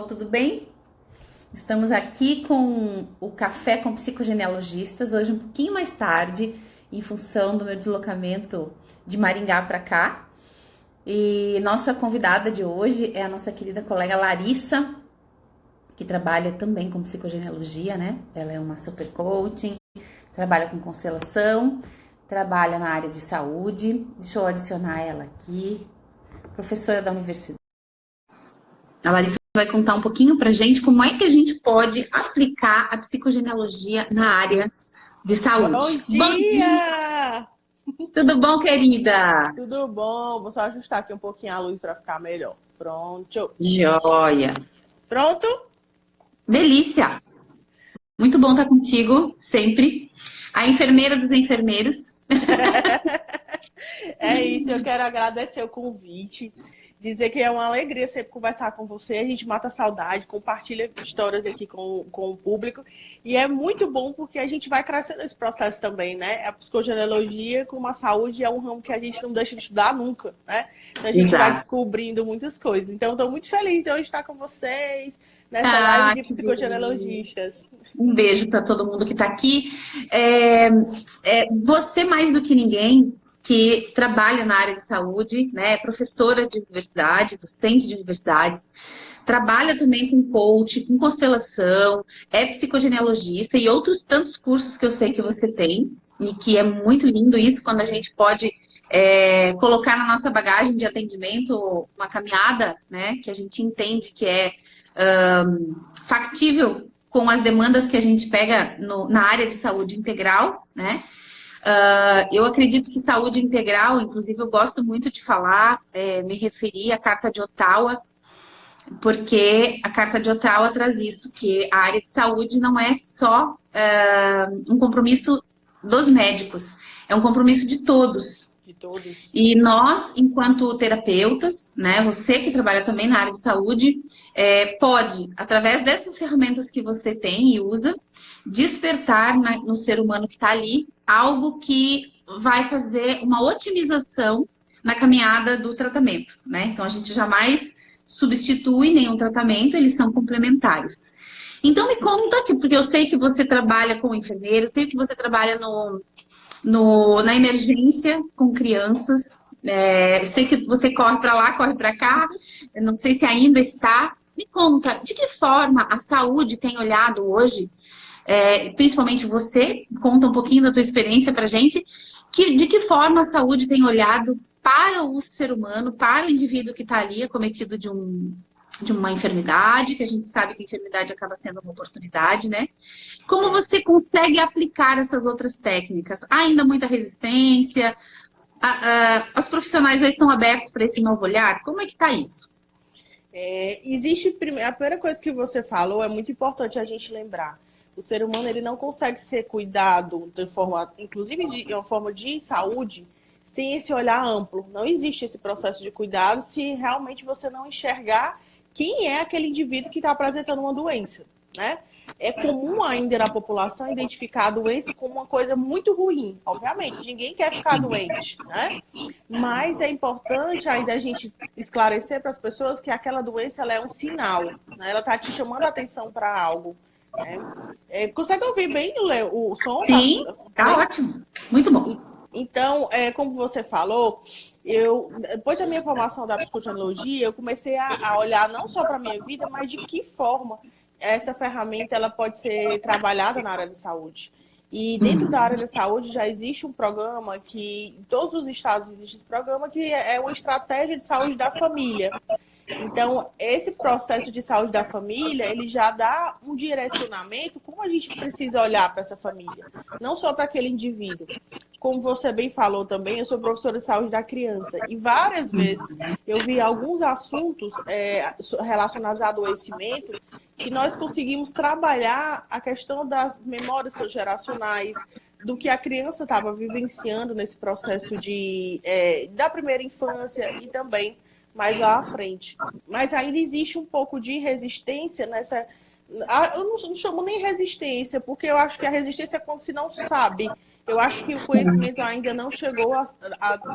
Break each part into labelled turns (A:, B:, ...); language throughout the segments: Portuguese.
A: Tudo bem? Estamos aqui com o Café com Psicogenealogistas, hoje um pouquinho mais tarde, em função do meu deslocamento de Maringá para cá. E nossa convidada de hoje é a nossa querida colega Larissa, que trabalha também com psicogenealogia, né? Ela é uma super coaching, trabalha com constelação, trabalha na área de saúde. Deixa eu adicionar ela aqui, professora da universidade. A Larissa vai contar um pouquinho pra gente como é que a gente pode aplicar a psicogenealogia na área de
B: Bom
A: saúde. Bom dia!
B: dia!
A: Tudo bom, querida?
B: Tudo bom? Vou só ajustar aqui um pouquinho a luz para ficar melhor. Pronto.
A: Joia!
B: Pronto?
A: Delícia! Muito bom estar contigo, sempre. A enfermeira dos enfermeiros.
B: É isso, eu quero agradecer o convite. Dizer que é uma alegria sempre conversar com você. A gente mata a saudade, compartilha histórias aqui com o público. E é muito bom porque a gente vai crescendo nesse processo também, né? A psicogenealogia com a saúde é um ramo que a gente não deixa de estudar nunca, né? Então a gente vai descobrindo muitas coisas. Então estou muito feliz de hoje estar com vocês nessa live de psicogenealogistas.
A: Um beijo para todo mundo que está aqui. Você, mais do que ninguém, que trabalha na área de saúde, né, é professora de universidade, docente de universidades, trabalha também com coach, com constelação, é psicogenealogista e outros tantos cursos que eu sei que você tem, e que é muito lindo isso, quando a gente pode colocar na nossa bagagem de atendimento uma caminhada, né, que a gente entende que é factível com as demandas que a gente pega na área de saúde integral, né? Eu acredito que saúde integral, inclusive eu gosto muito de falar, me referir à Carta de Ottawa, porque a Carta de Ottawa traz isso, que a área de saúde não é só um compromisso dos médicos, é um compromisso de todos.
B: De todos.
A: E nós, enquanto terapeutas, né, você que trabalha também na área de saúde, pode, através dessas ferramentas que você tem e usa, despertar no ser humano que está ali algo que vai fazer uma otimização na caminhada do tratamento, né? Então, a gente jamais substitui nenhum tratamento, eles são complementares. Então, me conta aqui, porque eu sei que você trabalha com enfermeiro, sei que você trabalha na emergência com crianças. Eu sei que você corre para lá, corre para cá, eu não sei se ainda está. Me conta, de que forma a saúde tem olhado hoje, principalmente você, conta um pouquinho da tua experiência para a gente, de que forma a saúde tem olhado para o ser humano, para o indivíduo que está ali acometido de uma enfermidade, que a gente sabe que a enfermidade acaba sendo uma oportunidade, né? Como você consegue aplicar essas outras técnicas? Há ainda muita resistência? Os profissionais já estão abertos para esse novo olhar? Como é que está isso?
B: A primeira coisa que você falou é muito importante a gente lembrar. O ser humano ele não consegue ser cuidado de forma, inclusive de uma forma de saúde, sem esse olhar amplo. Não existe esse processo de cuidado se realmente você não enxergar quem é aquele indivíduo que está apresentando uma doença, né? É comum ainda na população identificar a doença como uma coisa muito ruim. Obviamente, ninguém quer ficar doente, né? Mas é importante ainda a gente esclarecer para as pessoas que aquela doença ela é um sinal, né? Ela está te chamando a atenção para algo. Né? Consegue ouvir bem o som?
A: Sim, tá ótimo. Muito bom.
B: Então, como você falou, depois da minha formação da psicogenealogia, eu comecei a olhar não só para a minha vida, mas de que forma essa ferramenta ela pode ser trabalhada na área de saúde. E dentro da área de saúde já existe um programa que, em todos os estados existe esse programa, que é uma estratégia de saúde da família. Então, esse processo de saúde da família, ele já dá um direcionamento como a gente precisa olhar para essa família, não só para aquele indivíduo. Como você bem falou também, eu sou professora de saúde da criança e várias vezes eu vi alguns assuntos relacionados a adoecimento que nós conseguimos trabalhar a questão das memórias geracionais, do que a criança estava vivenciando nesse processo da primeira infância e também mais lá à frente. Mas ainda existe um pouco de resistência nessa... Eu não chamo nem resistência, porque eu acho que a resistência é quando se não sabe. Eu acho que o conhecimento ainda não chegou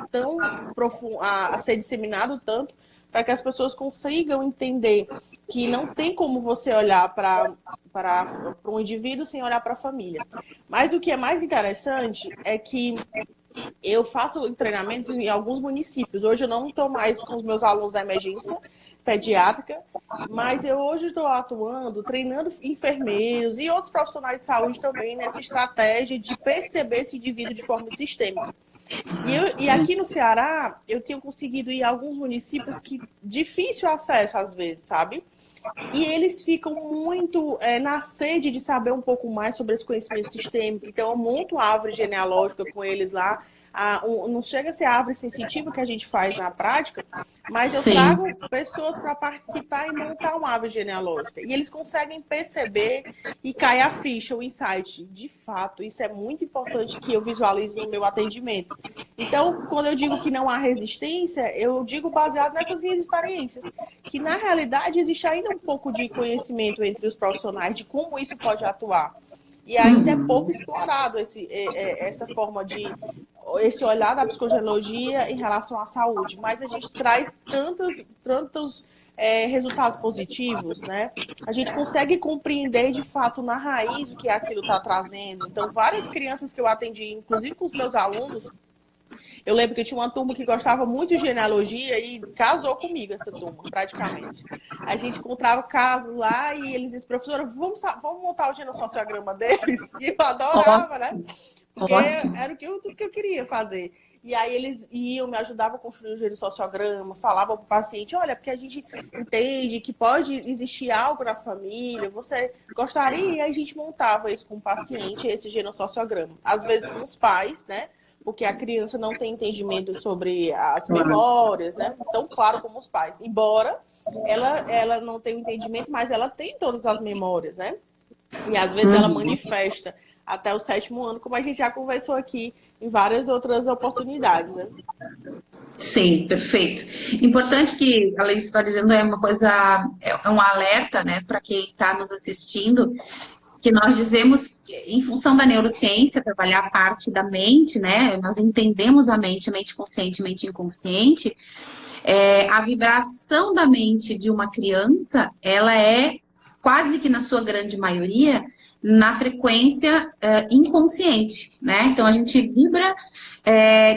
B: tão profundo, a ser disseminado tanto para que as pessoas consigam entender que não tem como você olhar para um indivíduo sem olhar para a família. Mas o que é mais interessante é que eu faço treinamentos em alguns municípios. Hoje eu não estou mais com os meus alunos da emergência pediátrica, mas eu hoje estou atuando, treinando enfermeiros e outros profissionais de saúde também nessa estratégia de perceber esse indivíduo de forma sistêmica. E aqui no Ceará, eu tenho conseguido ir a alguns municípios que difícil acesso às vezes, sabe? E eles ficam muito na sede de saber um pouco mais sobre esse conhecimento sistêmico. Então, eu monto árvore genealógica com eles lá. Não chega a ser a árvore sensitiva que a gente faz na prática, mas eu trago pessoas para participar e montar uma árvore genealógica. E eles conseguem perceber e cai a ficha, o insight. De fato, isso é muito importante que eu visualize no meu atendimento. Então, quando eu digo que não há resistência, eu digo baseado nessas minhas experiências, que na realidade existe ainda um pouco de conhecimento entre os profissionais de como isso pode atuar. E ainda é pouco explorado essa forma esse olhar da psicogenealogia em relação à saúde. Mas a gente traz tantos resultados positivos, né? A gente consegue compreender de fato na raiz o que aquilo está trazendo. Então, várias crianças que eu atendi, inclusive com os meus alunos, eu lembro que eu tinha uma turma que gostava muito de genealogia e casou comigo, essa turma, praticamente. A gente encontrava casos lá e eles diziam, professora, vamos montar o genossociograma deles? E eu adorava, né? Porque era tudo que eu queria fazer. E aí eles iam, me ajudavam a construir o genossociograma, falavam para o paciente, olha, porque a gente entende que pode existir algo na família, você gostaria? E aí a gente montava isso com o paciente, esse genossociograma. Às vezes com os pais, né? Porque a criança não tem entendimento sobre as memórias, né? Tão claro como os pais. Embora ela não tenha o entendimento, mas ela tem todas as memórias, né? E às vezes ela manifesta até o 7º ano, como a gente já conversou aqui em várias outras oportunidades, né?
A: Sim, perfeito. Importante que a Letícia está dizendo é uma coisa, é um alerta, né, para quem está nos assistindo, que nós dizemos, em função da neurociência, trabalhar a parte da mente, né? Nós entendemos a mente consciente, mente inconsciente. A vibração da mente de uma criança, ela é quase que na sua grande maioria na frequência inconsciente, né? Então a gente vibra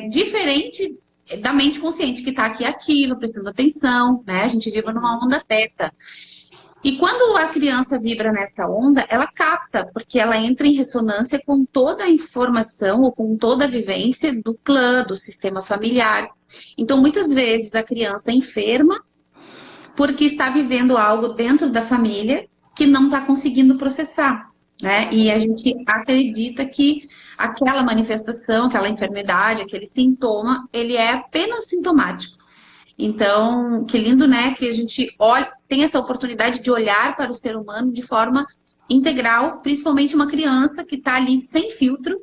A: diferente da mente consciente que está aqui ativa, prestando atenção, né? A gente vibra numa onda teta. E quando a criança vibra nessa onda, ela capta, porque ela entra em ressonância com toda a informação ou com toda a vivência do clã, do sistema familiar. Então, muitas vezes a criança enferma porque está vivendo algo dentro da família que não está conseguindo processar, né? E a gente acredita que aquela manifestação, aquela enfermidade, aquele sintoma, ele é apenas sintomático. Então, que lindo, né? Que a gente tem essa oportunidade de olhar para o ser humano de forma integral, principalmente uma criança que está ali sem filtro,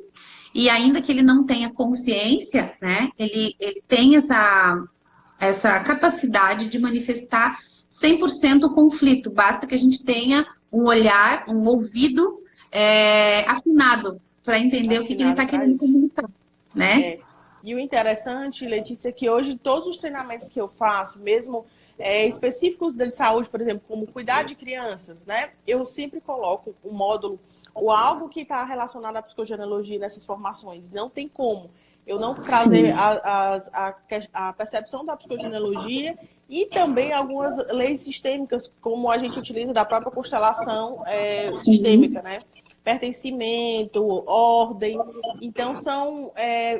A: e ainda que ele não tenha consciência, né? Ele tem essa capacidade de manifestar 100% o conflito. Basta que a gente tenha um olhar, um ouvido afinado para entender o que ele está querendo comunicar, né?
B: E o interessante, Letícia, é que hoje todos os treinamentos que eu faço, mesmo específicos de saúde, por exemplo, como cuidar de crianças, né? Eu sempre coloco um módulo ou algo que está relacionado à psicogenealogia nessas formações. Não tem como eu não trazer a percepção da psicogenealogia e também algumas leis sistêmicas, como a gente utiliza da própria constelação sistêmica, né? Pertencimento, ordem. Então, são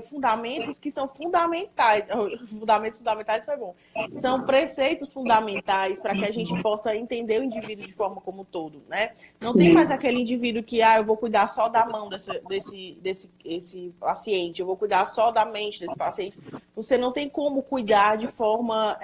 B: fundamentos que são fundamentais. Fundamentais foi bom. São preceitos fundamentais para que a gente possa entender o indivíduo de forma como um todo, né? Não tem mais aquele indivíduo que, eu vou cuidar só da mão desse paciente, eu vou cuidar só da mente desse paciente. Você não tem como cuidar de forma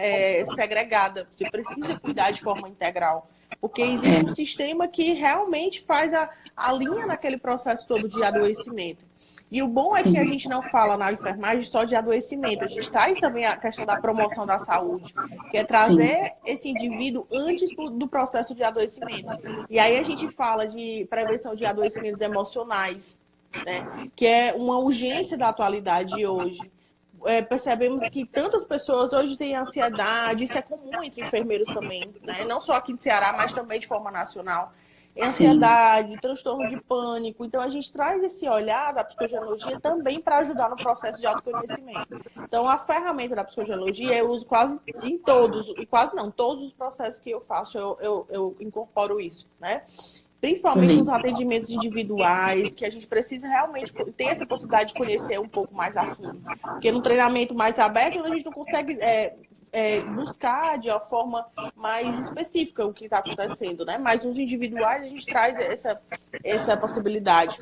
B: segregada. Você precisa cuidar de forma integral. Porque existe um sistema que realmente faz a linha naquele processo todo de adoecimento. E o bom é que a gente não fala na enfermagem só de adoecimento. A gente traz também a questão da promoção da saúde, que é trazer esse indivíduo antes do processo de adoecimento. E aí a gente fala de prevenção de adoecimentos emocionais, né? Que é uma urgência da atualidade hoje. percebemos que tantas pessoas hoje têm ansiedade, isso é comum entre enfermeiros também, né? Não só aqui no Ceará, mas também de forma nacional.
A: Sim.
B: Ansiedade, transtorno de pânico. Então, a gente traz esse olhar da psicogenealogia também para ajudar no processo de autoconhecimento. Então, a ferramenta da psicogenealogia eu uso quase em todos, e quase não, todos os processos que eu faço, eu incorporo isso, né? Principalmente nos
A: Legal.
B: atendimentos individuais, que a gente precisa realmente ter essa possibilidade de conhecer um pouco mais a fundo. Porque no treinamento mais aberto, a gente não consegue buscar de uma forma mais específica o que está acontecendo, né? Mas nos individuais, a gente traz essa possibilidade.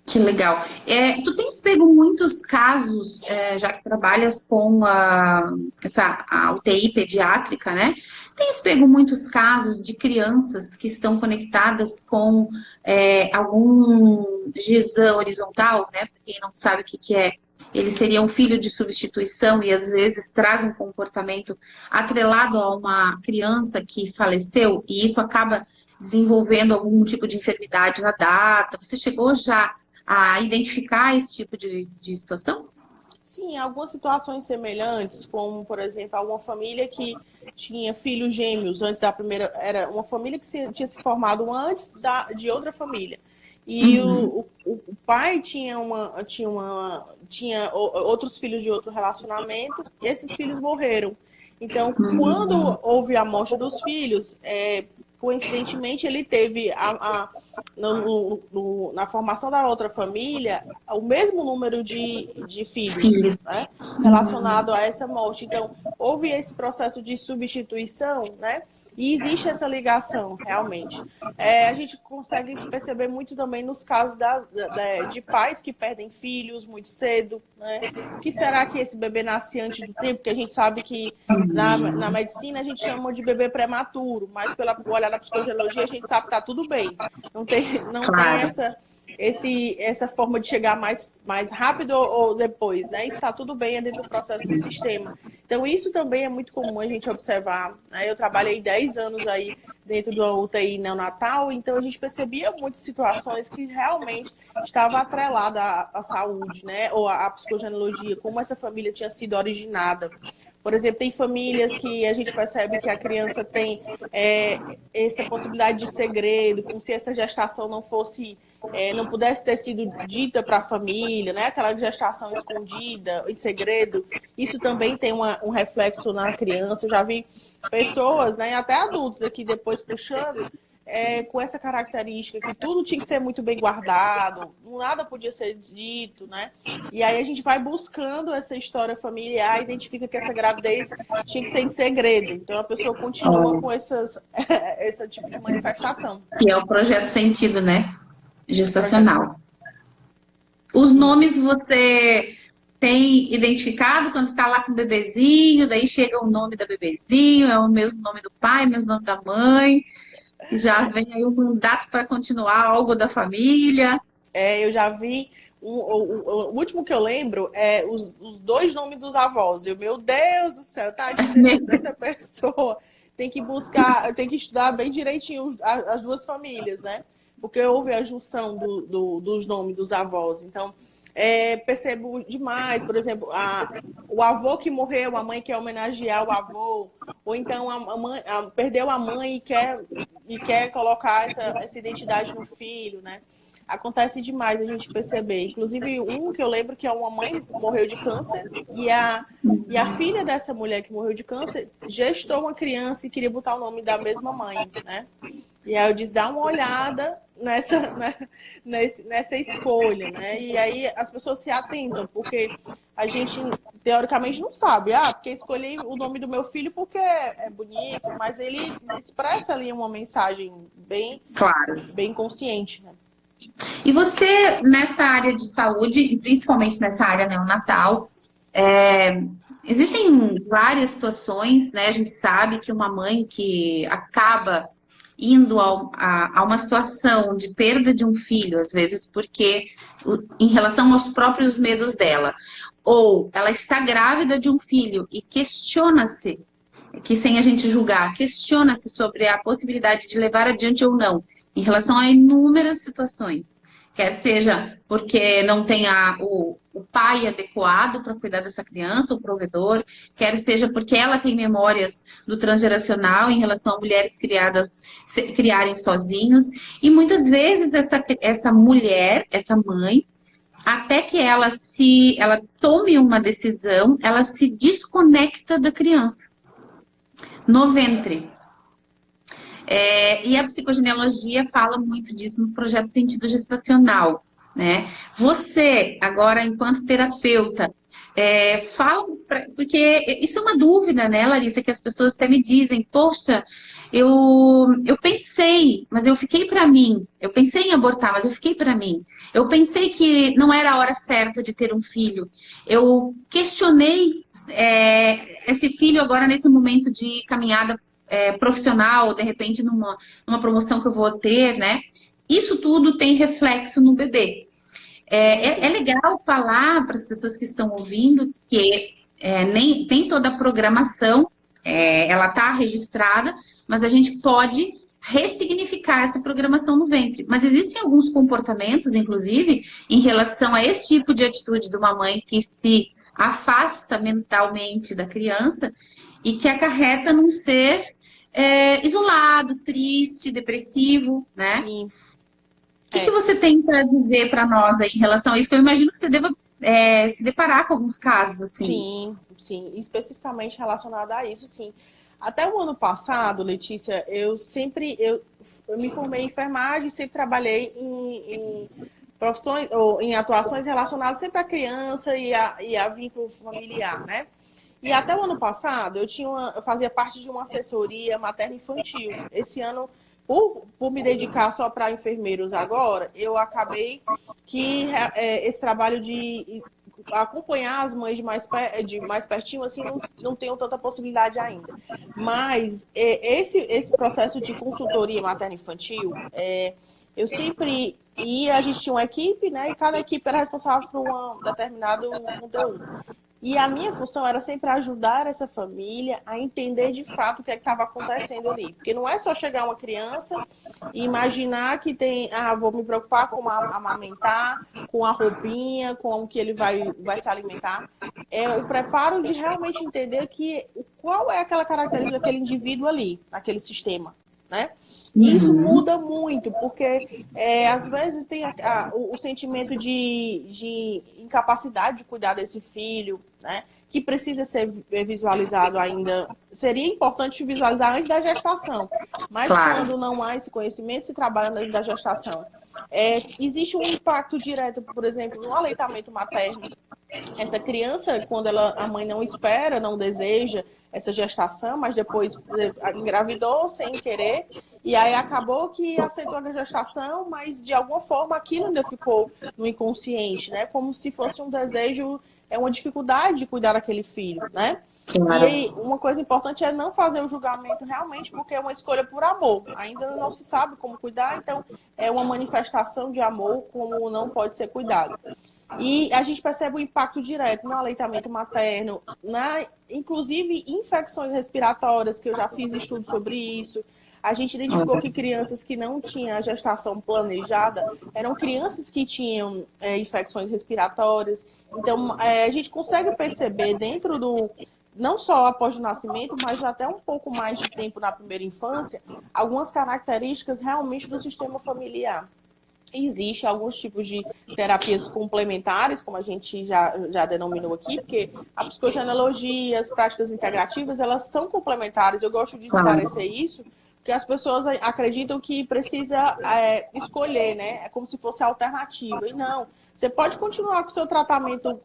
A: Que legal. Tu tens pego muitos casos, já que trabalhas com a UTI pediátrica, né? Tens pego muitos casos de crianças que estão conectadas com algum GISAM horizontal, né? Para quem não sabe o que é, ele seria um filho de substituição e às vezes traz um comportamento atrelado a uma criança que faleceu e isso acaba desenvolvendo algum tipo de enfermidade na data. Você chegou já a identificar esse tipo de situação?
B: Sim, algumas situações semelhantes, como, por exemplo, alguma família que tinha filhos gêmeos antes da primeira... Era uma família que tinha se formado antes de outra família. E
A: Uhum.
B: o pai tinha outros filhos de outro relacionamento, e esses filhos morreram. Então, quando
A: Uhum.
B: houve a morte dos filhos, coincidentemente, ele teve na formação da outra família o mesmo número de filhos,
A: Filho.
B: né,
A: Uhum.
B: relacionado a essa morte. Então, houve esse processo de substituição, né? E existe essa ligação, realmente. A gente consegue perceber muito também nos casos de pais que perdem filhos muito cedo, né? O que será que esse bebê nasce antes do tempo? Porque a gente sabe que na medicina a gente chama de bebê prematuro, mas pelo olhar da psicogenealogia a gente sabe que está tudo bem. Não tem
A: Claro.
B: essa forma de chegar mais rápido ou depois, né? Isso está tudo bem, é dentro do processo do sistema. Então, isso também é muito comum a gente observar, né? Eu trabalhei 10 anos aí dentro do UTI neonatal, então a gente percebia muitas situações que realmente estava atrelada à saúde, né? Ou à psicogenealogia, como essa família tinha sido originada. Por exemplo, tem famílias que a gente percebe que a criança tem essa possibilidade de segredo, como se essa gestação não pudesse ter sido dita para a família, né? Aquela gestação escondida, em segredo. Isso também tem um reflexo na criança. Eu já vi pessoas, né, até adultos aqui depois puxando, com essa característica que tudo tinha que ser muito bem guardado, nada podia ser dito, né? E aí a gente vai buscando essa história familiar, identifica que essa gravidez tinha que ser em segredo. Então a pessoa continua com esse tipo de manifestação.
A: Que é o projeto sentido, né?
B: O projeto.
A: Gestacional. Os
B: Isso.
A: nomes você tem identificado quando está lá com o bebezinho, daí chega o nome da bebezinho, é o mesmo nome do pai, o mesmo nome da mãe, e já vem aí um mandato para continuar algo da família.
B: Eu já vi. O último que eu lembro é os dois nomes dos avós. Meu Deus do céu, tadinho dessa pessoa. Tem que buscar, tem que estudar bem direitinho as duas famílias, né? Porque houve a junção dos nomes dos avós. Então, percebo demais, por exemplo, o avô que morreu, a mãe quer homenagear o avô, ou então a mãe perdeu a mãe e quer colocar essa identidade no filho, né? Acontece demais a gente perceber. Inclusive, um que eu lembro que uma mãe morreu de câncer e a filha dessa mulher que morreu de câncer gestou uma criança e queria botar o nome da mesma mãe, né? E aí eu disse, dá uma olhada nessa escolha, né? E aí as pessoas se atentam, porque a gente, teoricamente, não sabe. Porque escolhi o nome do meu filho porque é bonito, mas ele expressa ali uma mensagem bem,
A: Claro.
B: bem consciente, né?
A: E você, nessa área de saúde, e principalmente nessa área neonatal, existem várias situações, né? A gente sabe que uma mãe que acaba indo a uma situação de perda de um filho, às vezes porque em relação aos próprios medos dela, ou ela está grávida de um filho e questiona-se, que sem a gente julgar, questiona-se sobre a possibilidade de levar adiante ou não, em relação a inúmeras situações. Quer seja porque não tem o pai adequado para cuidar dessa criança, o provedor, quer seja porque ela tem memórias do transgeracional em relação a mulheres criadas criarem sozinhos. E muitas vezes essa mulher, essa mãe, até que ela tome uma decisão, ela se desconecta da criança no ventre. E a psicogenealogia fala muito disso no projeto Sentido Gestacional, né? Você, agora, enquanto terapeuta, fala, porque isso é uma dúvida, né, Larissa, que as pessoas até me dizem, poxa, eu pensei, mas eu fiquei para mim. Eu pensei em abortar, mas eu fiquei para mim. Eu pensei que não era a hora certa de ter um filho. Eu questionei esse filho agora nesse momento de caminhada profissional, de repente numa promoção que eu vou ter, né? Isso tudo tem reflexo no bebê. É legal falar para as pessoas que estão ouvindo que nem toda a programação ela está registrada, mas a gente pode ressignificar essa programação no ventre. Mas existem alguns comportamentos, inclusive, em relação a esse tipo de atitude de uma mãe que se afasta mentalmente da criança e que acarreta num ser isolado, triste, depressivo, né?
B: Sim.
A: O que você tem para dizer para nós aí em relação a isso? Que eu imagino que você deva se deparar com alguns casos assim.
B: Sim, sim, especificamente relacionado a isso, sim. Até o ano passado, Letícia, eu me formei em enfermagem, sempre trabalhei em profissões ou em atuações relacionadas sempre à criança e a vínculo familiar, né? E até o ano passado eu fazia parte de uma assessoria materno-infantil. Esse ano, por me dedicar só para enfermeiros agora, eu acabei que esse trabalho de acompanhar as mães de mais pertinho, assim, não tenho tanta possibilidade ainda. Mas esse processo de consultoria materno-infantil, eu sempre ia, a gente tinha uma equipe, né? E cada equipe era responsável por um determinado conteúdo. E a minha função era sempre ajudar essa família a entender de fato o que estava acontecendo ali. Porque não é só chegar uma criança e imaginar que vou me preocupar com amamentar, com a roupinha, com o que ele vai se alimentar. É o preparo de realmente entender qual é aquela característica daquele indivíduo ali, naquele sistema, né? E isso muda muito, porque às vezes tem o sentimento de incapacidade de cuidar desse filho, né? Que precisa ser visualizado ainda. Seria importante visualizar antes da gestação, mas claro, quando não há esse conhecimento, se trabalha antes da gestação. Existe um impacto direto, por exemplo, no aleitamento materno. Essa criança, quando a mãe não espera, não deseja essa gestação, mas depois engravidou sem querer, e aí acabou que aceitou a gestação, mas de alguma forma aquilo ainda ficou no inconsciente, né? Como se fosse um desejo, uma dificuldade de cuidar daquele filho, né? Claro. E aí, uma coisa importante é não fazer o julgamento realmente, porque é uma escolha por amor. Ainda não se sabe como cuidar, então é uma manifestação de amor como não pode ser cuidado. E a gente percebe o impacto direto no aleitamento materno, inclusive infecções respiratórias, que eu já fiz estudo sobre isso. A gente identificou que crianças que não tinham a gestação planejada eram crianças que tinham infecções respiratórias. Então, a gente consegue perceber dentro não só após o nascimento, mas até um pouco mais de tempo na primeira infância, algumas características realmente do sistema familiar. Existem alguns tipos de terapias complementares, como a gente já denominou aqui, porque a psicogenealogia, as práticas integrativas, elas são complementares. Eu gosto de esclarecer isso, porque as pessoas acreditam que precisa escolher, né? É como se fosse alternativa. E não, você pode continuar com o seu tratamento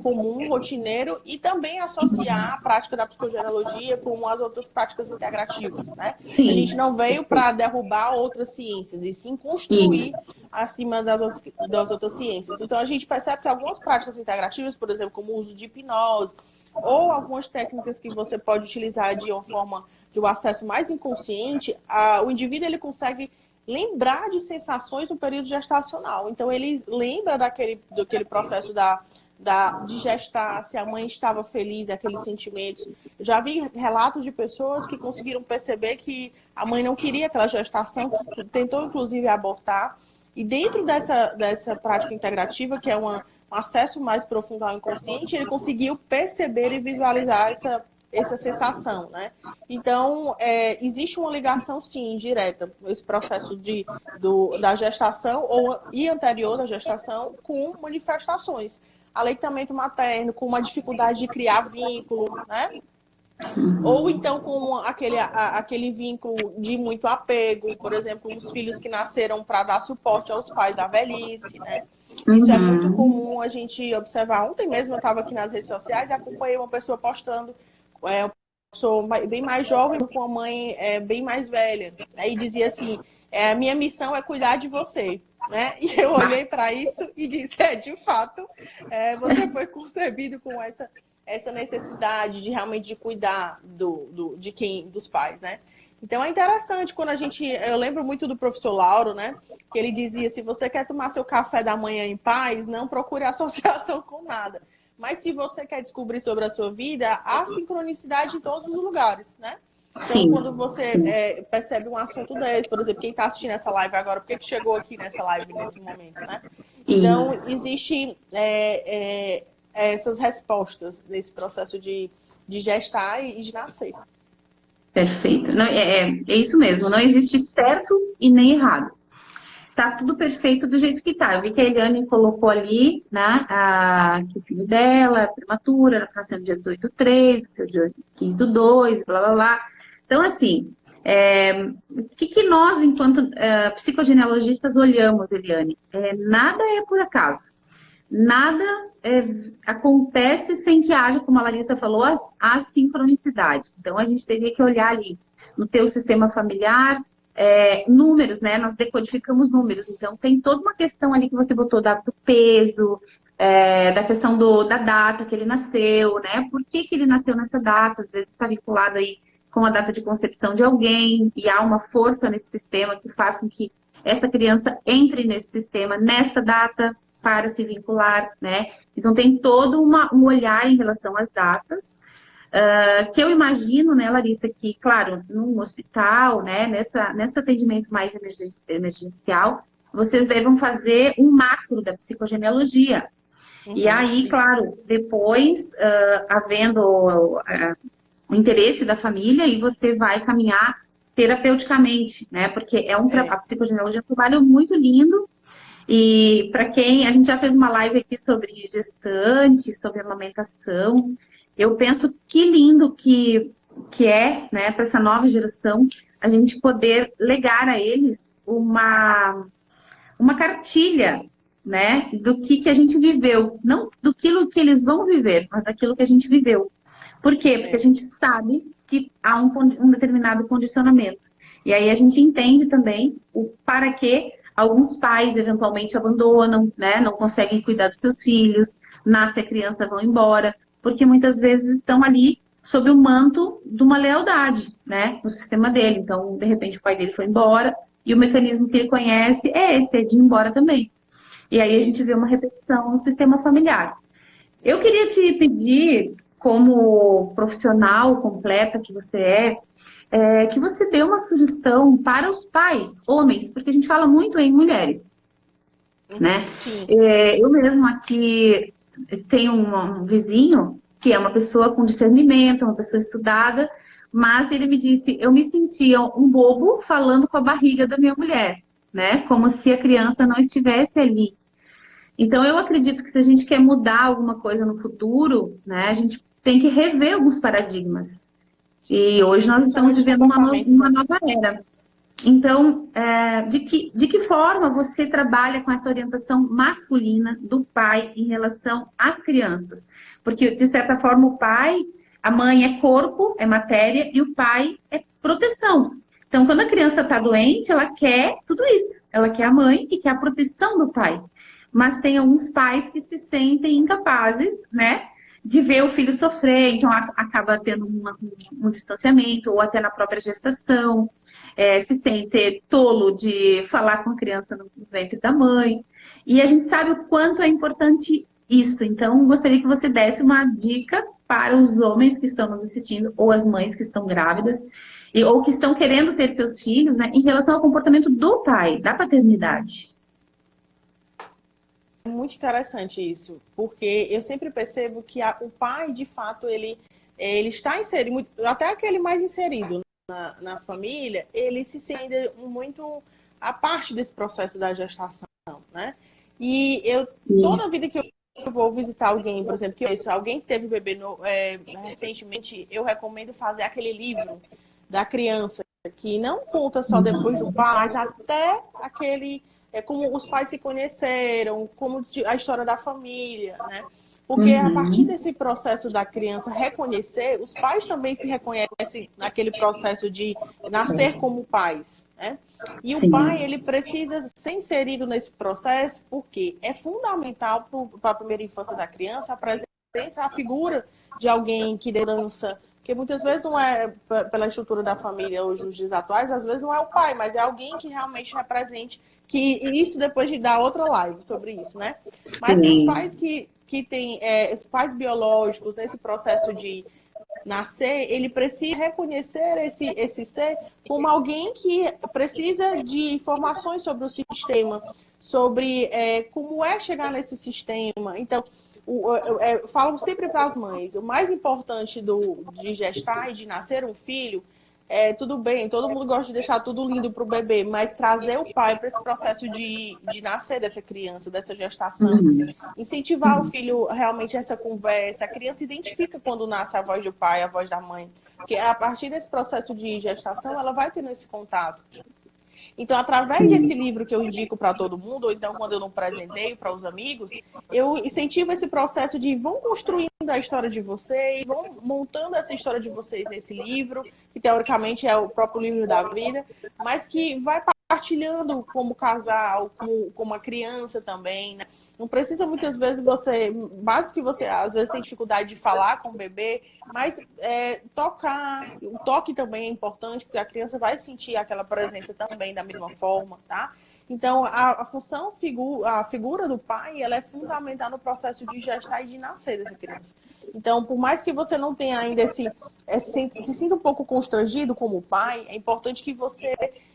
B: comum, rotineiro, e também associar a prática da psicogenealogia com as outras práticas integrativas, né? Sim. A gente não veio para derrubar outras ciências, e sim construir acima das outras ciências. Então, a gente percebe que algumas práticas integrativas, por exemplo, como o uso de hipnose, ou algumas técnicas que você pode utilizar de uma forma de um acesso mais inconsciente, o indivíduo ele consegue lembrar de sensações no período gestacional. Então, ele lembra daquele processo de gestar, se a mãe estava feliz, aqueles sentimentos. Eu já vi relatos de pessoas que conseguiram perceber que a mãe não queria aquela gestação, tentou, inclusive, abortar. E dentro dessa prática integrativa, que é uma um acesso mais profundo ao inconsciente, ele conseguiu perceber e visualizar essa sensação, né? Então, existe uma ligação, sim, direta, esse processo da gestação e anterior da gestação com manifestações. Aleitamento materno, com uma dificuldade de criar vínculo, né? Ou então com aquele vínculo de muito apego, por exemplo, os filhos que nasceram para dar suporte aos pais da velhice, né? Isso é muito comum a gente observar. Ontem mesmo eu estava aqui nas redes sociais e acompanhei uma pessoa postando uma pessoa bem mais jovem com uma mãe bem mais velha. Aí dizia assim, a minha missão é cuidar de você. Né? E eu olhei para isso e disse, de fato, você foi concebido com essa necessidade de realmente de cuidar dos pais, né? Então é interessante quando eu lembro muito do professor Lauro, né? Que ele dizia, se você quer tomar seu café da manhã em paz, não procure associação com nada. Mas se você quer descobrir sobre a sua vida, há sincronicidade em todos os lugares, né? Então, sim, quando você percebe um assunto desse, por exemplo, quem está assistindo essa live agora, por que chegou aqui nessa live nesse momento, né? Então, existe essas respostas nesse processo de gestar e de nascer.
A: Perfeito. Não, é isso mesmo, não existe certo e nem errado. Tá tudo perfeito do jeito que tá. Eu vi que a Eliane colocou ali, né, que o filho dela é prematuro, ela tá nascendo dia 18/3, nasceu dia 15/2, blá, blá, blá. Então, assim, o que nós, enquanto psicogenealogistas, olhamos, Eliane? Nada é por acaso. Nada acontece sem que haja, como a Larissa falou, a sincronicidade. Então, a gente teria que olhar ali no teu sistema familiar, números, né? Nós decodificamos números. Então, tem toda uma questão ali que você botou do peso, da questão da data que ele nasceu, né? Por que ele nasceu nessa data? Às vezes está vinculado aí com a data de concepção de alguém, e há uma força nesse sistema que faz com que essa criança entre nesse sistema nessa data para se vincular, né? Então, tem todo um olhar em relação às datas, que eu imagino, né, Larissa, que, claro, num hospital, né, nesse atendimento mais emergencial, vocês devem fazer um macro da psicogenealogia. E aí, claro, depois, havendo o interesse da família, e você vai caminhar terapeuticamente, né, porque a psicogenealogia é um trabalho muito lindo. E para quem... A gente já fez uma live aqui sobre gestante, sobre amamentação. Eu penso que lindo que é, né, para essa nova geração, a gente poder legar a eles uma cartilha, né, do que a gente viveu. Não daquilo que eles vão viver, mas daquilo que a gente viveu. Por quê? Porque a gente sabe que há um determinado condicionamento. E aí a gente entende também o para que alguns pais eventualmente abandonam, né? Não conseguem cuidar dos seus filhos, nasce a criança, vão embora, porque muitas vezes estão ali sob o manto de uma lealdade, né? No sistema dele. Então, de repente, o pai dele foi embora e o mecanismo que ele conhece é esse, é de ir embora também. E aí a gente vê uma repetição no sistema familiar. Eu queria te pedir, como profissional completa que você que você dê uma sugestão para os pais, homens, porque a gente fala muito em mulheres, né? Eu mesmo aqui tenho um vizinho que é uma pessoa com discernimento, uma pessoa estudada, mas ele me disse, eu me sentia um bobo falando com a barriga da minha mulher, né? Como se a criança não estivesse ali. Então, eu acredito que se a gente quer mudar alguma coisa no futuro, né, a gente tem que rever alguns paradigmas. E hoje nós estamos vivendo uma nova era. Então, de que forma você trabalha com essa orientação masculina do pai em relação às crianças? Porque, de certa forma, a mãe é corpo, é matéria, e o pai é proteção. Então, quando a criança está doente, ela quer tudo isso. Ela quer a mãe e quer a proteção do pai. Mas tem alguns pais que se sentem incapazes, né, de ver o filho sofrer, então acaba tendo um distanciamento, ou até na própria gestação, se sente tolo de falar com a criança no ventre da mãe. E a gente sabe o quanto é importante isso. Então, gostaria que você desse uma dica para os homens que estão nos assistindo, ou as mães que estão grávidas, ou que estão querendo ter seus filhos, né, em relação ao comportamento do pai, da paternidade.
B: muito interessante isso, porque eu sempre percebo que o pai, de fato, ele está inserido, até aquele mais inserido na família, ele se sente muito a parte desse processo da gestação, né? E toda vida que eu vou visitar alguém, por exemplo, alguém que teve bebê recentemente, eu recomendo fazer aquele livro da criança, que não conta só depois do pai, mas até aquele, como os pais se conheceram, como a história da família, né? Porque a partir desse processo da criança reconhecer, os pais também se reconhecem naquele processo de nascer como pais, né? E o pai, ele precisa ser inserido nesse processo porque é fundamental para a primeira infância da criança a presença, a figura de alguém que dê herança, porque muitas vezes não é pela estrutura da família hoje, nos dias atuais, às vezes não é o pai, mas é alguém que realmente represente, que isso depois de dar outra live sobre isso, né? Mas os pais que têm os pais biológicos, nesse processo de nascer, ele precisa reconhecer esse ser como alguém que precisa de informações sobre o sistema, sobre como é chegar nesse sistema. Então, eu falo sempre para as mães, o mais importante de gestar e de nascer um filho tudo bem, todo mundo gosta de deixar tudo lindo para o bebê, mas trazer o pai para esse processo de nascer dessa criança, dessa gestação. Incentivar o filho realmente a essa conversa. A criança identifica quando nasce a voz do pai, a voz da mãe. Porque a partir desse processo de gestação, ela vai tendo esse contato. Então, através desse livro que eu indico para todo mundo, ou então quando eu não presenteio para os amigos, eu incentivo esse processo de vão construindo a história de vocês, vão montando essa história de vocês nesse livro, que teoricamente é o próprio livro da vida, mas que vai partilhando como casal, como uma criança também, né? Não precisa muitas vezes basta que você às vezes tem dificuldade de falar com o bebê, mas tocar, o toque também é importante, porque a criança vai sentir aquela presença também da mesma forma, tá? Então, a figura do pai, ela é fundamental no processo de gestar e de nascer dessa criança. Então, por mais que você não tenha ainda se sinta um pouco constrangido como pai, é importante que você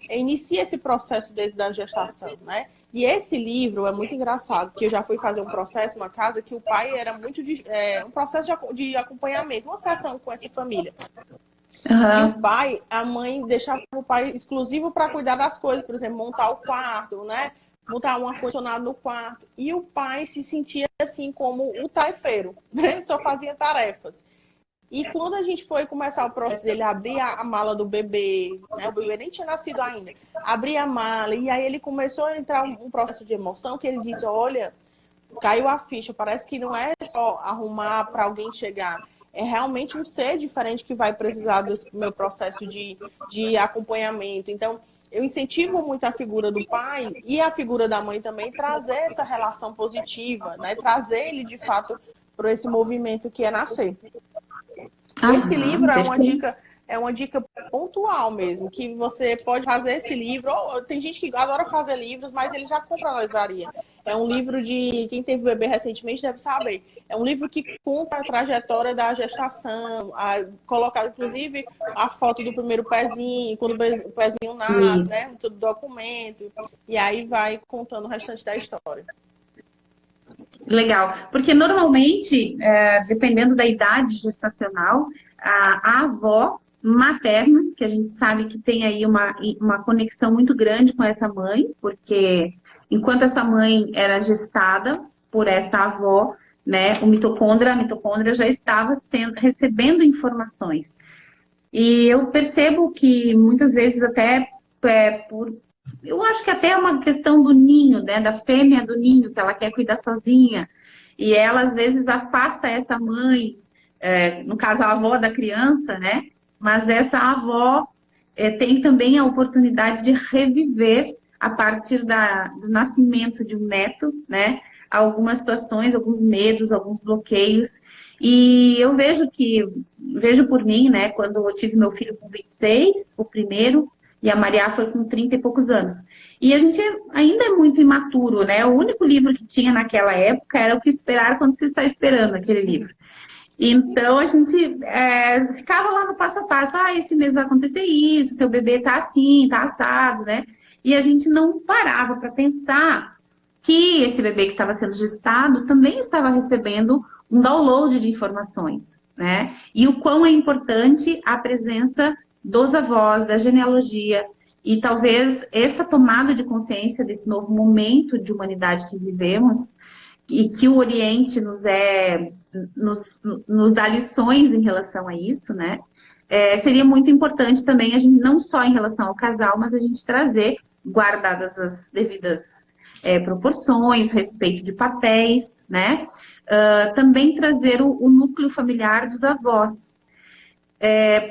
B: inicie esse processo dentro da gestação, né? E esse livro é muito engraçado, porque eu já fui fazer um processo numa casa que o pai era muito um processo de acompanhamento, uma sessão com essa família. E o pai, a mãe deixava o pai exclusivo para cuidar das coisas, por exemplo, montar o quarto, né? Montar um ar-condicionado no quarto. E o pai se sentia assim como o taifeiro, né? Só fazia tarefas. E quando a gente foi começar o processo dele abrir a mala do bebê, né? O bebê nem tinha nascido ainda, abrir a mala, e aí ele começou a entrar um processo de emoção, que ele disse, olha, caiu a ficha, parece que não é só arrumar para alguém chegar, é realmente um ser diferente que vai precisar desse meu processo de acompanhamento. Então, eu incentivo muito a figura do pai e a figura da mãe também, trazer essa relação positiva, né? Trazer ele, de fato, para esse movimento que é nascer. Esse livro é uma dica pontual mesmo, que você pode fazer esse livro. Tem gente que adora fazer livros, mas ele já compra na livraria. É um livro de quem teve bebê recentemente deve saber. É um livro que conta a trajetória da gestação, colocar inclusive a foto do primeiro pezinho, quando o pezinho nasce, né? Todo documento. E aí vai contando o restante da história.
A: Legal, porque normalmente, dependendo da idade gestacional, a avó materna, que a gente sabe que tem aí uma conexão muito grande com essa mãe, porque enquanto essa mãe era gestada por esta avó, né, a mitocôndria já estava recebendo informações. E eu percebo que muitas vezes até eu acho que até é uma questão do ninho, né? Da fêmea do ninho, que ela quer cuidar sozinha. E ela, às vezes, afasta essa mãe, no caso, a avó da criança, né? Mas essa avó tem também a oportunidade de reviver, a partir do nascimento de um neto, né? Algumas situações, alguns medos, alguns bloqueios. E eu vejo por mim, né? Quando eu tive meu filho com 26, o primeiro, e a Maria foi com 30 e poucos anos. E a gente ainda é muito imaturo, né? O único livro que tinha naquela época era O que Esperar Quando Se Está Esperando, aquele livro. Então, a gente ficava lá no passo a passo. Esse mês vai acontecer isso, seu bebê tá assim, tá assado, né? E a gente não parava para pensar que esse bebê que estava sendo gestado também estava recebendo um download de informações, né? E o quão é importante a presença dos avós, da genealogia, e talvez essa tomada de consciência desse novo momento de humanidade que vivemos, e que o Oriente nos dá lições em relação a isso, né? Seria muito importante também a gente, não só em relação ao casal, mas a gente trazer, guardadas as devidas proporções, respeito de papéis, né? Também trazer o núcleo familiar dos avós.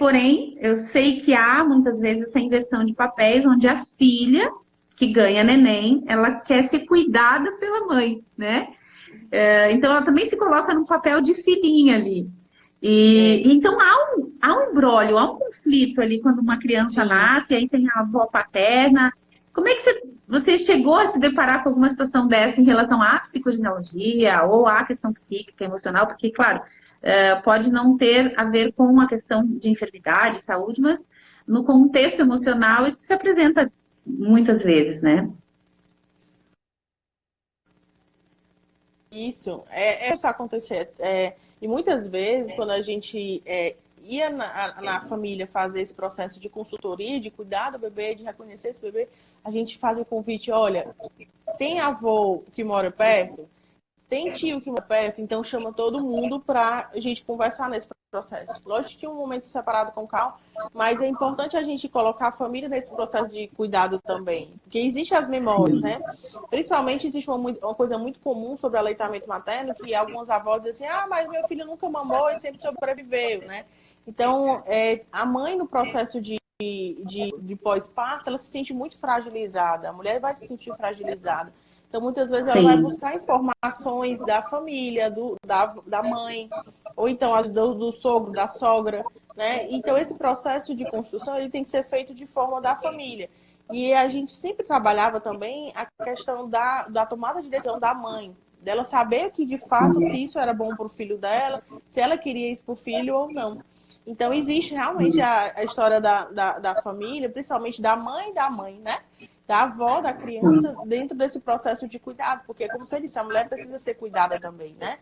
A: Porém, eu sei que há muitas vezes essa inversão de papéis, onde a filha, que ganha neném, ela quer ser cuidada pela mãe, né? Então, ela também se coloca num papel de filhinha ali. Então, há um imbróglio, há um conflito ali quando uma criança nasce, aí tem a avó paterna. Como é que você chegou a se deparar com alguma situação dessa em relação à psicogenealogia ou à questão psíquica, emocional? Porque, claro, pode não ter a ver com uma questão de enfermidade, saúde, mas no contexto emocional isso se apresenta muitas vezes, né?
B: Isso acontecer. E muitas vezes, quando a gente ia na família fazer esse processo de consultoria, de cuidar do bebê, de reconhecer esse bebê, a gente faz o convite, olha, tem avô que mora perto? Tem tio que mora perto? Então chama todo mundo para a gente conversar nesse processo. Lógico que tinha um momento separado com calma, mas é importante a gente colocar a família nesse processo de cuidado também. Porque existem as memórias, né? Principalmente existe uma coisa muito comum sobre aleitamento materno, que algumas avós dizem assim, mas meu filho nunca mamou e sempre sobreviveu, né? Então, a mãe no processo de pós-parto, ela se sente muito fragilizada. A mulher vai se sentir fragilizada. Então, muitas vezes ela vai buscar informações da família, da mãe, ou então do sogro, da sogra, né? Então, esse processo de construção, ele tem que ser feito de forma da família. E a gente sempre trabalhava também a questão da tomada de decisão da mãe, dela saber que, de fato, se isso era bom para o filho dela, se ela queria isso para o filho ou não. Então, existe realmente a história da família, principalmente da mãe, né? Da avó da criança dentro desse processo de cuidado, porque, como você disse, a mulher precisa ser cuidada também, né?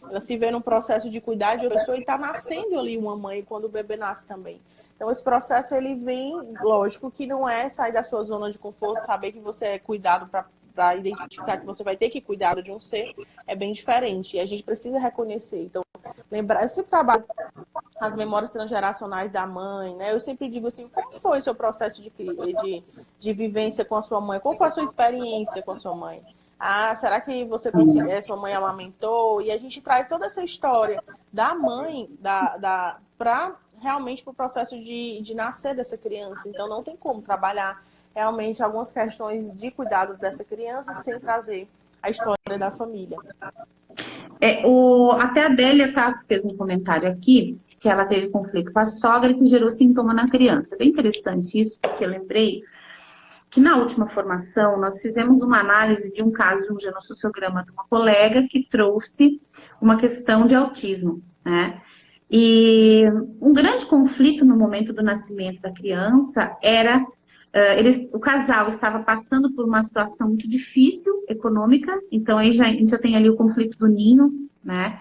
B: Ela se vê num processo de cuidar de outra pessoa e está nascendo ali uma mãe quando o bebê nasce também. Então, esse processo, ele vem, lógico, que não é sair da sua zona de conforto, saber que você é cuidado para identificar que você vai ter que cuidar de um ser, é bem diferente. E a gente precisa reconhecer. Então, lembrar, eu sempre trabalho as memórias transgeracionais da mãe, né? Eu sempre digo assim, como foi o seu processo de vivência com a sua mãe? Qual foi a sua experiência com a sua mãe? Será que você sua mãe amamentou? E a gente traz toda essa história da mãe para realmente para o processo de nascer dessa criança. Então, não tem como trabalhar realmente algumas questões de cuidado dessa criança sem trazer a história da família.
A: Até a Adélia fez um comentário aqui, que ela teve conflito com a sogra que gerou sintoma na criança. Bem interessante isso, porque eu lembrei que na última formação nós fizemos uma análise de um caso de um genossociograma de uma colega que trouxe uma questão de autismo, né? E um grande conflito no momento do nascimento da criança era o casal estava passando por uma situação muito difícil econômica, então aí a gente já tem ali o conflito do ninho, né?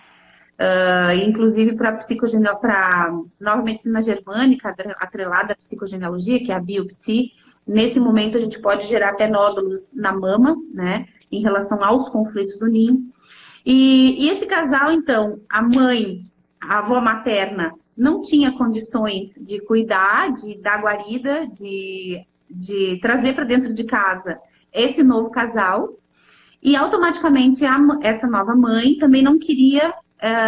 A: Inclusive para nova medicina germânica, atrelada à psicogenealogia, que é a biopsia, nesse momento a gente pode gerar até nódulos na mama, né? Em relação aos conflitos do ninho. E esse casal, então, a avó materna, não tinha condições de cuidar, de dar guarida, de trazer para dentro de casa esse novo casal. E automaticamente essa nova mãe também não queria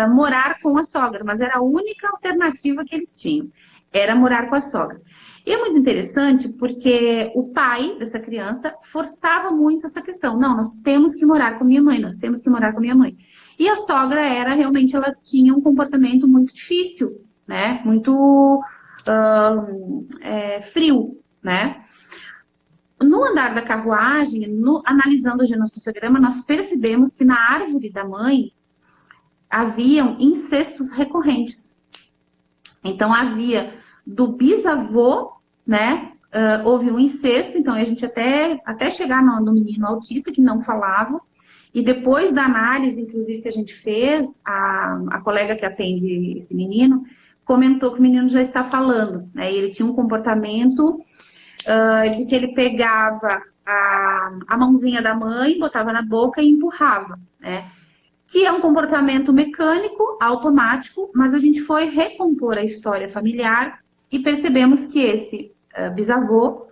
A: morar com a sogra, mas era a única alternativa que eles tinham, era morar com a sogra. E é muito interessante porque o pai dessa criança forçava muito essa questão. Não, nós temos que morar com a minha mãe, nós temos que morar com a minha mãe. E a sogra realmente, ela tinha um comportamento muito difícil, né? Muito frio, né? No andar da carruagem, analisando o genossociograma, nós percebemos que na árvore da mãe haviam incestos recorrentes. Então, havia do bisavô, né, houve um incesto, então a gente até chegar no menino autista que não falava, e depois da análise, inclusive, que a gente fez, a colega que atende esse menino comentou que o menino já está falando, né? E ele tinha um comportamento de que ele pegava a mãozinha da mãe, botava na boca e empurrava, né? Que é um comportamento mecânico, automático, mas a gente foi recompor a história familiar e percebemos que esse bisavô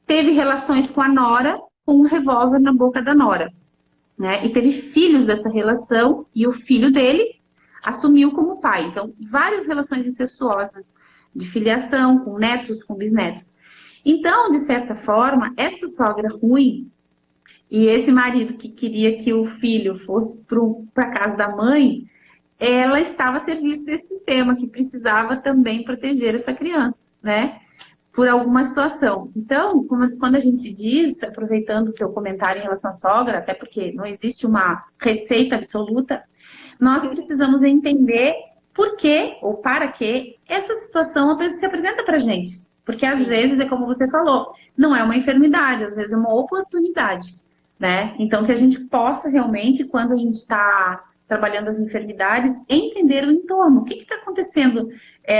A: teve relações com a nora, com um revólver na boca da nora, né? E teve filhos dessa relação e o filho dele assumiu como pai. Então, várias relações incestuosas de filiação, com netos, com bisnetos. Então, de certa forma, essa sogra ruim e esse marido que queria que o filho fosse para a casa da mãe, ela estava a serviço desse sistema, que precisava também proteger essa criança, né? Por alguma situação. Então, quando a gente diz, aproveitando o teu comentário em relação à sogra, até porque não existe uma receita absoluta, nós precisamos entender por que ou para que essa situação se apresenta para a gente. Porque às vezes, é como você falou, não é uma enfermidade, às vezes é uma oportunidade, né? Então, que a gente possa realmente, quando a gente está trabalhando as enfermidades, entender o entorno. O que está acontecendo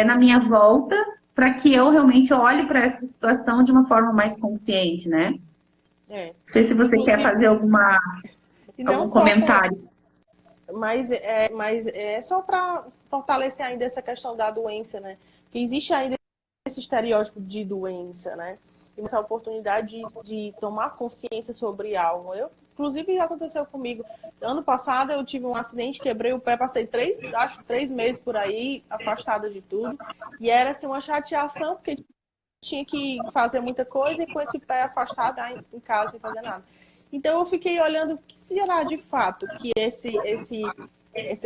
A: na minha volta para que eu realmente olhe para essa situação de uma forma mais consciente, né? Não sei se você quer fazer algum comentário.
B: Mas é só para fortalecer ainda essa questão da doença, né? Que existe ainda esse estereótipo de doença, né? Essa oportunidade de tomar consciência sobre algo. Inclusive, aconteceu comigo. Ano passado, eu tive um acidente, quebrei o pé, passei 3 meses por aí, afastada de tudo. E era assim, uma chateação, porque tinha que fazer muita coisa e com esse pé afastado em casa sem fazer nada. Então, eu fiquei olhando o que será de fato que esse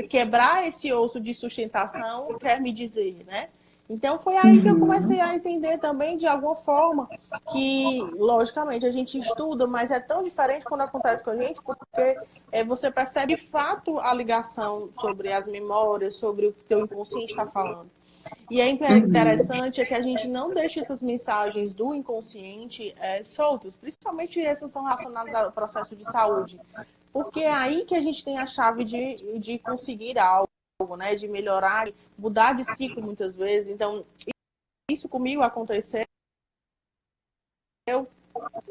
B: quebrar esse osso de sustentação quer me dizer, né? Então, foi aí que eu comecei a entender também, de alguma forma, que, logicamente, a gente estuda, mas é tão diferente quando acontece com a gente, porque você percebe de fato a ligação sobre as memórias, sobre o que o teu inconsciente está falando. E é interessante que a gente não deixe essas mensagens do inconsciente soltas, principalmente essas são relacionadas ao processo de saúde, porque é aí que a gente tem a chave de conseguir algo, né, de melhorar, mudar de ciclo muitas vezes. Então, isso comigo aconteceu.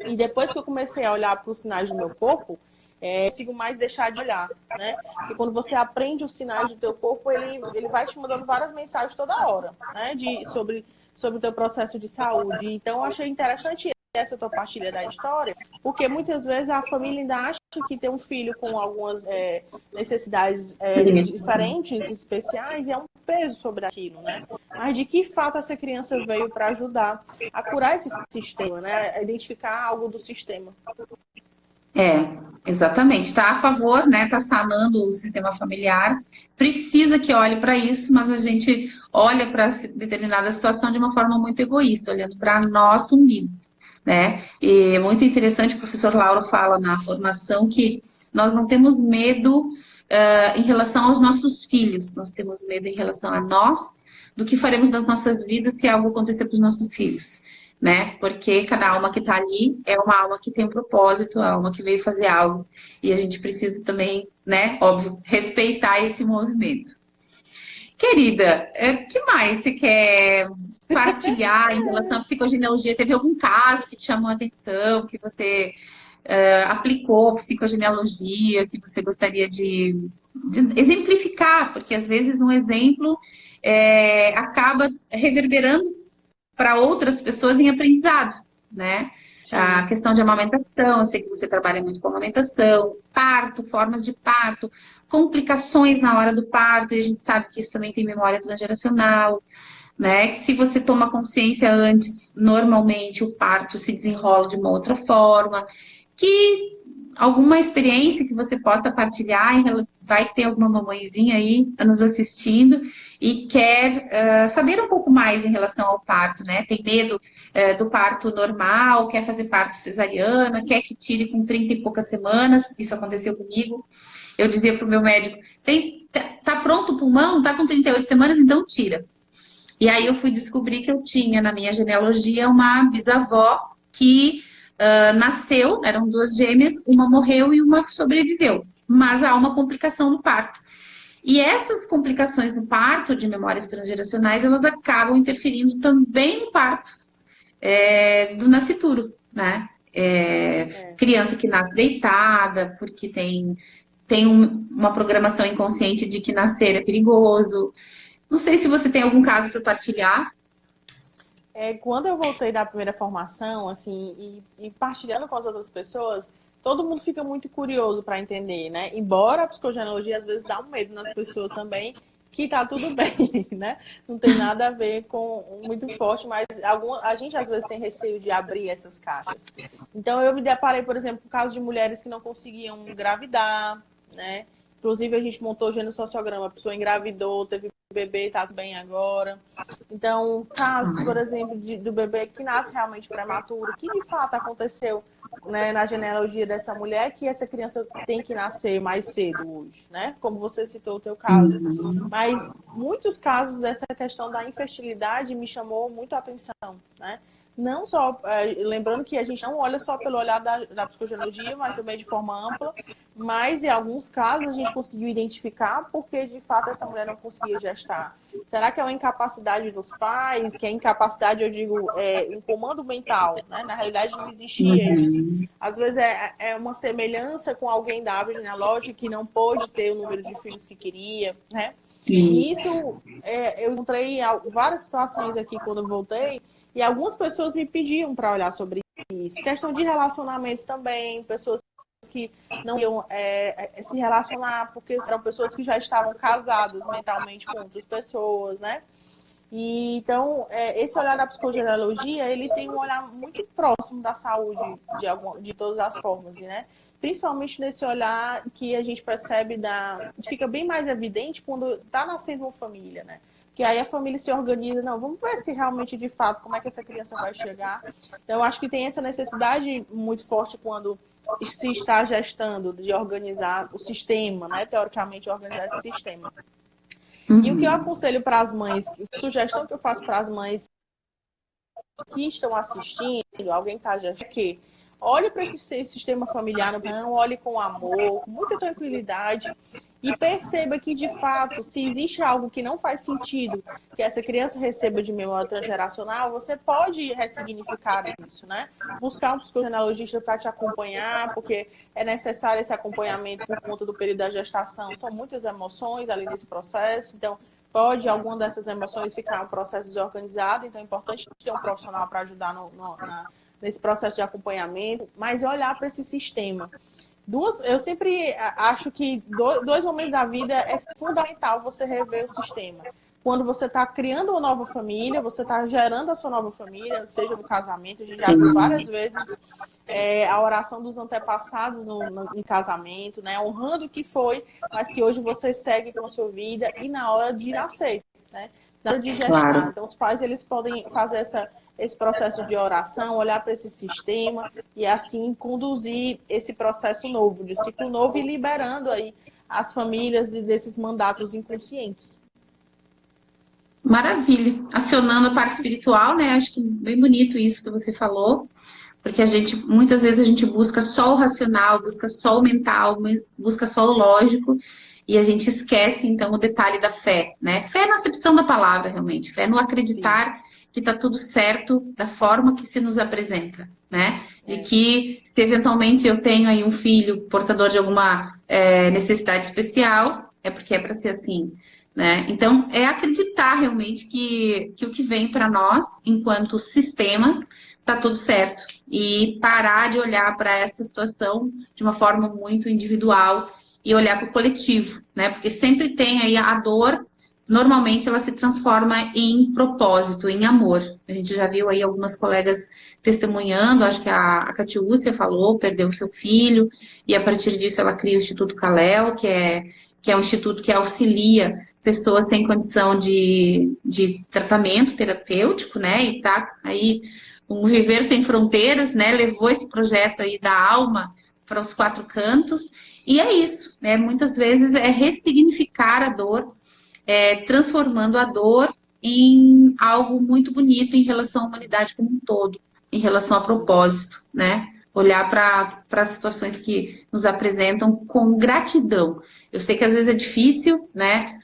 B: E depois que eu comecei a olhar para os sinais do meu corpo, eu consigo mais deixar de olhar, né? E quando você aprende os sinais do teu corpo, ele vai te mandando várias mensagens toda hora, né? Sobre o teu processo de saúde. Então, eu achei interessante essa tua partilha da história, porque muitas vezes a família ainda acha que ter um filho com algumas necessidades diferentes, especiais, é um peso sobre aquilo, né? Mas de que fato essa criança veio para ajudar a curar esse sistema, né? A identificar algo do sistema.
A: Exatamente. Está a favor, né? Está sanando o sistema familiar. Precisa que olhe para isso, mas a gente olha para determinada situação de uma forma muito egoísta, olhando para nosso umbigo, né? E é muito interessante, o professor Lauro fala na formação que nós não temos medo em relação aos nossos filhos, nós temos medo em relação a nós, do que faremos das nossas vidas se algo acontecer para os nossos filhos, né? Porque cada alma que está ali é uma alma que tem um propósito, a alma que veio fazer algo, e a gente precisa também, né, óbvio, respeitar esse movimento. Querida, o que mais você quer partilhar em relação à psicogenealogia? Teve algum caso que te chamou a atenção, que você aplicou psicogenealogia, que você gostaria de exemplificar? Porque às vezes um exemplo acaba reverberando para outras pessoas em aprendizado, né? Sim. A questão de amamentação, eu sei que você trabalha muito com amamentação, parto, formas de parto, complicações na hora do parto, e a gente sabe que isso também tem memória transgeracional, né? Que se você toma consciência antes, normalmente o parto se desenrola de uma outra forma, que alguma experiência que você possa partilhar, vai que tem alguma mamãezinha aí nos assistindo e quer saber um pouco mais em relação ao parto, né? Tem medo do parto normal, quer fazer parto cesariana, quer que tire com 30 e poucas semanas, isso aconteceu comigo. Eu dizia para o meu médico, tá pronto o pulmão, tá com 38 semanas, então tira. E aí eu fui descobrir que eu tinha na minha genealogia uma bisavó que nasceu, eram duas gêmeas, uma morreu e uma sobreviveu. Mas há uma complicação no parto. E essas complicações no parto de memórias transgeracionais, elas acabam interferindo também no parto do nascituro, né? Criança que nasce deitada, porque tem uma programação inconsciente de que nascer é perigoso. Não sei se você tem algum caso para partilhar.
B: Quando eu voltei da primeira formação, assim, e partilhando com as outras pessoas, todo mundo fica muito curioso para entender, né? Embora a psicogenealogia às vezes dá um medo nas pessoas também, que tá tudo bem, né? Não tem nada a ver com muito forte, mas a gente às vezes tem receio de abrir essas caixas. Então eu me deparei, por exemplo, com casos de mulheres que não conseguiam engravidar, né? Inclusive a gente montou o genossociograma, a pessoa engravidou, teve bebê, tá bem agora. Então, casos, por exemplo, do bebê que nasce realmente prematuro, que de fato aconteceu, né, na genealogia dessa mulher, que essa criança tem que nascer mais cedo hoje, né? Como você citou o teu caso. Mas muitos casos dessa questão da infertilidade me chamou muito a atenção, né? Não só, lembrando que a gente não olha só pelo olhar da psicogenealogia, mas também de forma ampla, mas em alguns casos a gente conseguiu identificar porque de fato essa mulher não conseguia gestar. Será que é uma incapacidade dos pais? Que é incapacidade, eu digo, um comando mental, né? Na realidade não existia isso. Às vezes é uma semelhança com alguém da árvore genealógica que não pôde ter o número de filhos que queria, né? E isso, eu encontrei várias situações aqui quando eu voltei, e algumas pessoas me pediam para olhar sobre isso. Questão de relacionamentos também, pessoas que não iam se relacionar, porque eram pessoas que já estavam casadas mentalmente com outras pessoas, né? E, então, esse olhar da psicogenealogia, ele tem um olhar muito próximo da saúde de todas as formas, né? Principalmente nesse olhar que a gente percebe, fica bem mais evidente quando está nascendo uma família, né? Que aí a família se organiza, não, vamos ver se realmente, de fato, como é que essa criança vai chegar. Então, eu acho que tem essa necessidade muito forte quando se está gestando, de organizar o sistema, né? Teoricamente, organizar esse sistema. E o que eu aconselho para as mães, sugestão que eu faço para as mães que estão assistindo, alguém está gestando, é que olhe para esse sistema familiar, não, olhe com amor, com muita tranquilidade e perceba que, de fato, se existe algo que não faz sentido que essa criança receba de memória transgeracional, você pode ressignificar isso, né? Buscar um psicogenealogista para te acompanhar, porque é necessário esse acompanhamento por conta do período da gestação. São muitas emoções ali nesse processo, então pode alguma dessas emoções ficar um processo desorganizado, então é importante ter um profissional para ajudar nesse processo de acompanhamento, mas olhar para esse sistema. Eu sempre acho que dois momentos da vida é fundamental você rever o sistema. Quando você está criando uma nova família, você está gerando a sua nova família, seja no casamento, a gente já viu várias vezes a oração dos antepassados em casamento, né? Honrando o que foi, mas que hoje você segue com a sua vida e na hora de nascer, né? Na hora de gestar. Claro. Então, os pais, eles podem fazer esse processo de oração, olhar para esse sistema e assim conduzir esse processo novo, de ciclo novo e liberando aí as famílias desses mandatos inconscientes.
A: Maravilha. Acionando a parte espiritual, né? Acho que bem bonito isso que você falou, porque muitas vezes a gente busca só o racional, busca só o mental, busca só o lógico, e a gente esquece, então, o detalhe da fé, né? Fé na acepção da palavra, realmente. Fé no acreditar que está tudo certo da forma que se nos apresenta, né? E que, se eventualmente eu tenho aí um filho portador de alguma necessidade especial, é porque é para ser assim, né? Então, é acreditar realmente que o que vem para nós, enquanto sistema, está tudo certo. E parar de olhar para essa situação de uma forma muito individual e olhar para o coletivo, né? Porque sempre tem aí a dor, normalmente ela se transforma em propósito, em amor. A gente já viu aí algumas colegas testemunhando, acho que a Catiúcia falou, perdeu seu filho, e a partir disso ela cria o Instituto Calel, que é um instituto que auxilia pessoas sem condição de tratamento terapêutico, né? E tá aí um Viver Sem Fronteiras, né? Levou esse projeto aí da alma para os quatro cantos. E é isso, né? Muitas vezes é ressignificar a dor, transformando a dor em algo muito bonito em relação à humanidade como um todo, em relação a propósito, né? Olhar para as situações que nos apresentam com gratidão. Eu sei que às vezes é difícil, né?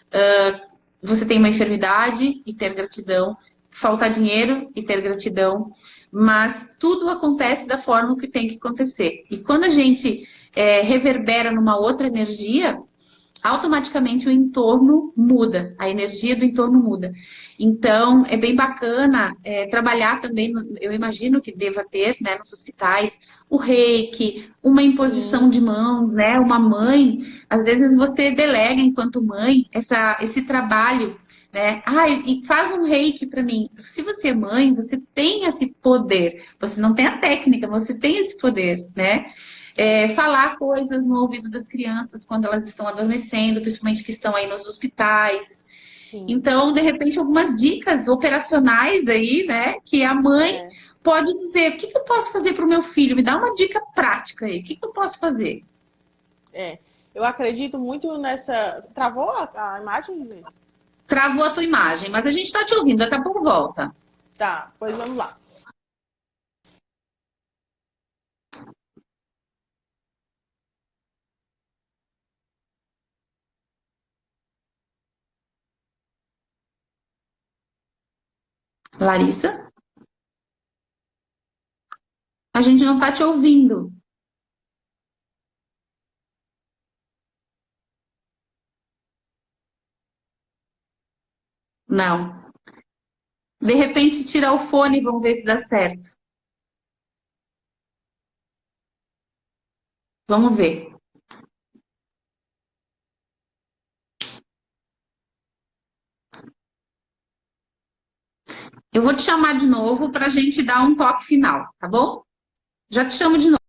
A: Você tem uma enfermidade e ter gratidão, faltar dinheiro e ter gratidão, mas tudo acontece da forma que tem que acontecer. E quando a gente reverbera numa outra energia, automaticamente o entorno muda, a energia do entorno muda. Então, é bem bacana trabalhar também, eu imagino que deva ter, né, nos hospitais, o reiki, uma imposição
B: Sim.
A: de mãos, né, uma mãe, às vezes você delega enquanto mãe esse trabalho, né, e faz um reiki para mim. Se você é mãe, você tem esse poder, você não tem a técnica, você tem esse poder, né? Falar coisas no ouvido das crianças quando elas estão adormecendo, principalmente que estão aí nos hospitais.
B: Sim.
A: Então, de repente, algumas dicas operacionais aí, né? Que a mãe
B: É,
A: pode dizer: o que eu posso fazer para o meu filho? Me dá uma dica prática aí, o que eu posso fazer?
B: é. Eu acredito muito nessa. Travou a imagem, Lê?
A: Travou a tua imagem, mas a gente está te ouvindo, daqui a pouco volta.
B: Tá, pois vamos lá.
A: Larissa, a gente não está te ouvindo. Não. De repente, tira o fone e vamos ver se dá certo. Vamos ver. Eu vou te chamar de novo para a gente dar um toque final, tá bom? Já te chamo de novo.